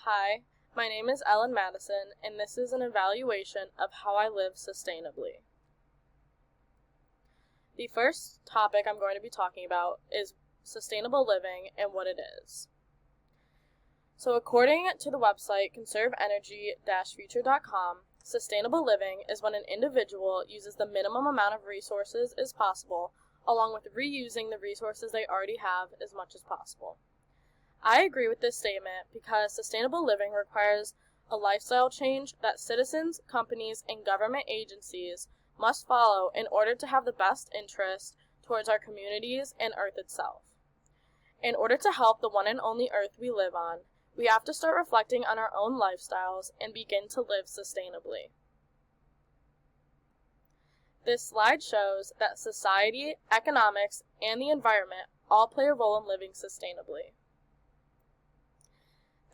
Hi, my name is Ellen Madison, and this is an evaluation of how I live sustainably. The first topic I'm going to be talking about is sustainable living and what it is. So according to the website conserveenergy-future.com, sustainable living is when an individual uses the minimum amount of resources as possible, along with reusing the resources they already have as much as possible. I agree with this statement because sustainable living requires a lifestyle change that citizens, companies, and government agencies must follow in order to have the best interest towards our communities and Earth itself. In order to help the one and only Earth we live on, we have to start reflecting on our own lifestyles and begin to live sustainably. This slide shows that society, economics, and the environment all play a role in living sustainably.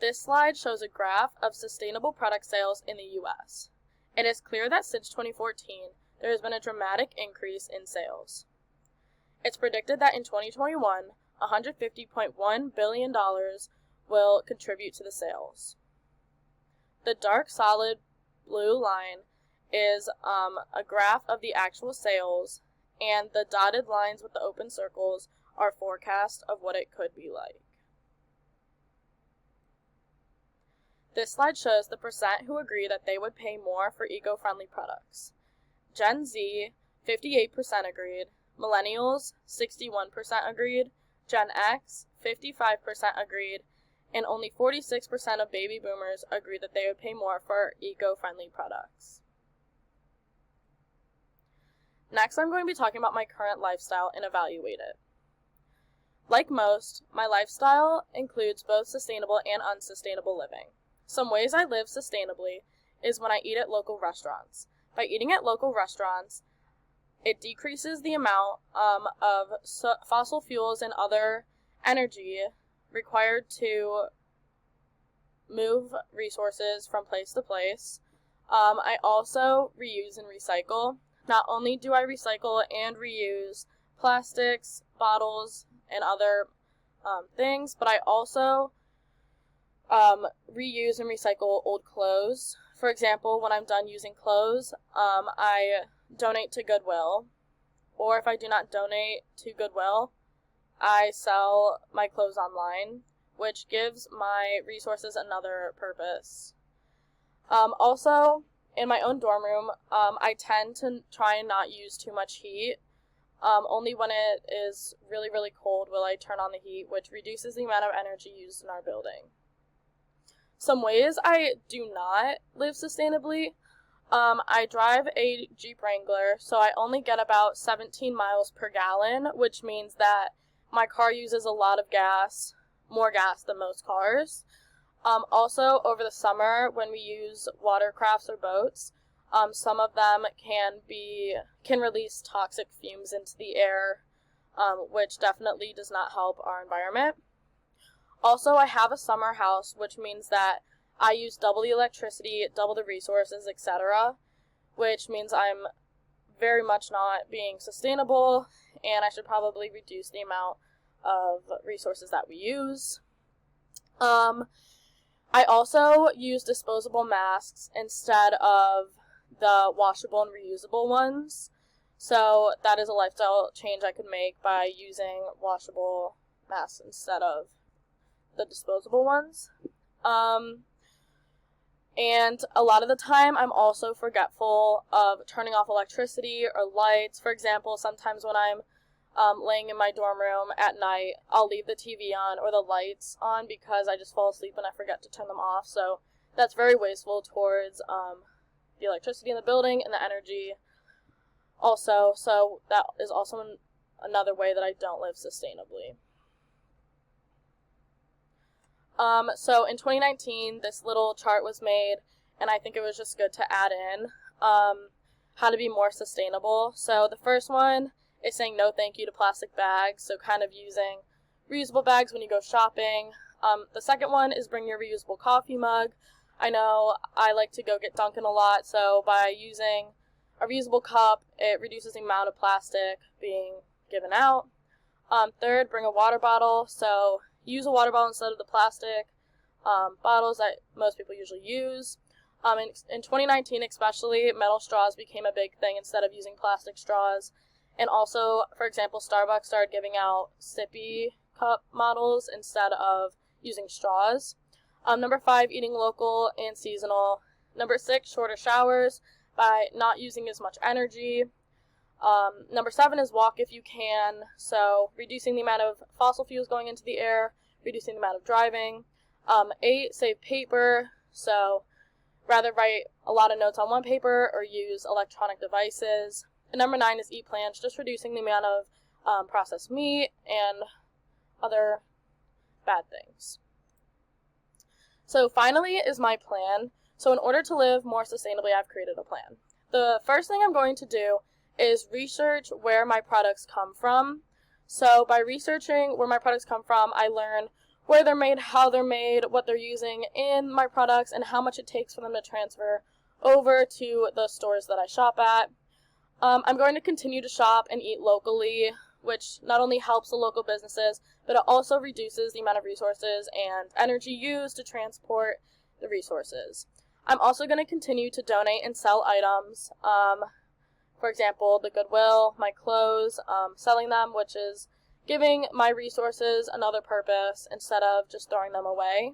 This slide shows a graph of sustainable product sales in the U.S. It is clear that since 2014, there has been a dramatic increase in sales. It's predicted that in 2021, $150.1 billion will contribute to the sales. The dark solid blue line is a graph of the actual sales, and the dotted lines with the open circles are forecasts of what it could be like. This slide shows the percent who agree that they would pay more for eco-friendly products. Gen Z, 58% agreed, Millennials, 61% agreed, Gen X, 55% agreed, and only 46% of baby boomers agreed that they would pay more for eco-friendly products. Next, I'm going to be talking about my current lifestyle and evaluate it. Like most, my lifestyle includes both sustainable and unsustainable living. Some ways I live sustainably is when I eat at local restaurants. By eating at local restaurants, it decreases the amount of fossil fuels and other energy required to move resources from place to place. I also reuse and recycle. Not only do I recycle and reuse plastics, bottles, and other things, but I also reuse and recycle old clothes. For example, when I'm done using clothes, I donate to Goodwill. Or if I do not donate to Goodwill, I sell my clothes online, which gives my resources another purpose. Also, in my own dorm room, I tend to try and not use too much heat. Only when it is really, really cold will I turn on the heat, which reduces the amount of energy used in our building. Some ways I do not live sustainably. I drive a Jeep Wrangler, so I only get about 17 miles per gallon, which means that my car uses a lot of gas, more gas than most cars. Also, over the summer, when we use watercrafts or boats, some of them can release toxic fumes into the air, which definitely does not help our environment. Also, I have a summer house, which means that I use double the electricity, double the resources, etc., which means I'm very much not being sustainable, and I should probably reduce the amount of resources that we use. I also use disposable masks instead of the washable and reusable ones, so that is a lifestyle change I could make by using washable masks instead of the disposable ones. And a lot of the time, I'm also forgetful of turning off electricity or lights. For example, sometimes when I'm laying in my dorm room at night, I'll leave the TV on or the lights on because I just fall asleep and I forget to turn them off. So that's very wasteful towards the electricity in the building and the energy also. So that is also another way that I don't live sustainably. So in 2019, this little chart was made, and I think it was just good to add in how to be more sustainable. So the first one is saying no thank you to plastic bags, so kind of using reusable bags when you go shopping. The second one is bring your reusable coffee mug. I know I like to go get Dunkin' a lot, so by using a reusable cup, it reduces the amount of plastic being given out. Third, bring a water bottle, so use a water bottle instead of the plastic bottles that most people usually use. In 2019 especially, metal straws became a big thing instead of using plastic straws. And also, for example, Starbucks started giving out sippy cup models instead of using straws. Number 5, eating local and seasonal. Number 6, shorter showers by not using as much energy. Number 7 is walk if you can, so reducing the amount of fossil fuels going into the air, reducing the amount of driving. 8, save paper, so rather write a lot of notes on one paper or use electronic devices. And number 9 is eat plants, just reducing the amount of processed meat and other bad things. So finally is my plan. So in order to live more sustainably, I've created a plan. The first thing I'm going to do is research where my products come from. So by researching where my products come from, I learn where they're made, how they're made, what they're using in my products, and how much it takes for them to transfer over to the stores that I shop at. I'm going to continue to shop and eat locally, which not only helps the local businesses, but it also reduces the amount of resources and energy used to transport the resources. I'm also going to continue to donate and sell items. For example, the Goodwill, my clothes, selling them, which is giving my resources another purpose instead of just throwing them away.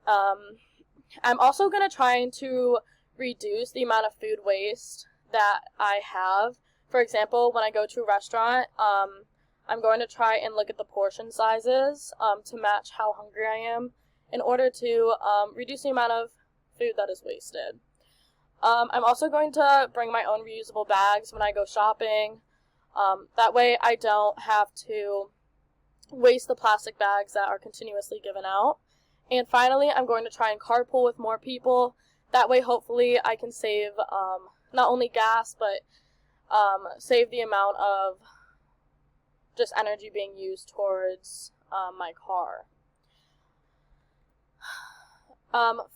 I'm also going to try to reduce the amount of food waste that I have. For example, when I go to a restaurant, I'm going to try and look at the portion sizes to match how hungry I am in order to reduce the amount of food that is wasted. I'm also going to bring my own reusable bags when I go shopping. That way I don't have to waste the plastic bags that are continuously given out. And finally, I'm going to try and carpool with more people. That way, hopefully, I can save not only gas, but save the amount of just energy being used towards my car.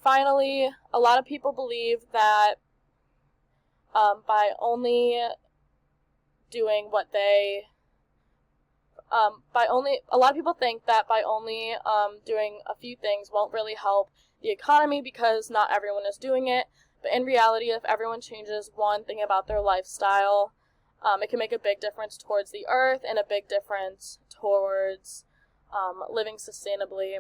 Finally, a lot of people believe that by only doing what they a lot of people think that by only doing a few things won't really help the economy because not everyone is doing it. But in reality, if everyone changes one thing about their lifestyle, it can make a big difference towards the earth and a big difference towards living sustainably.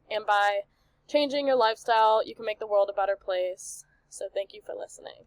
And by changing your lifestyle, you can make the world a better place. So thank you for listening.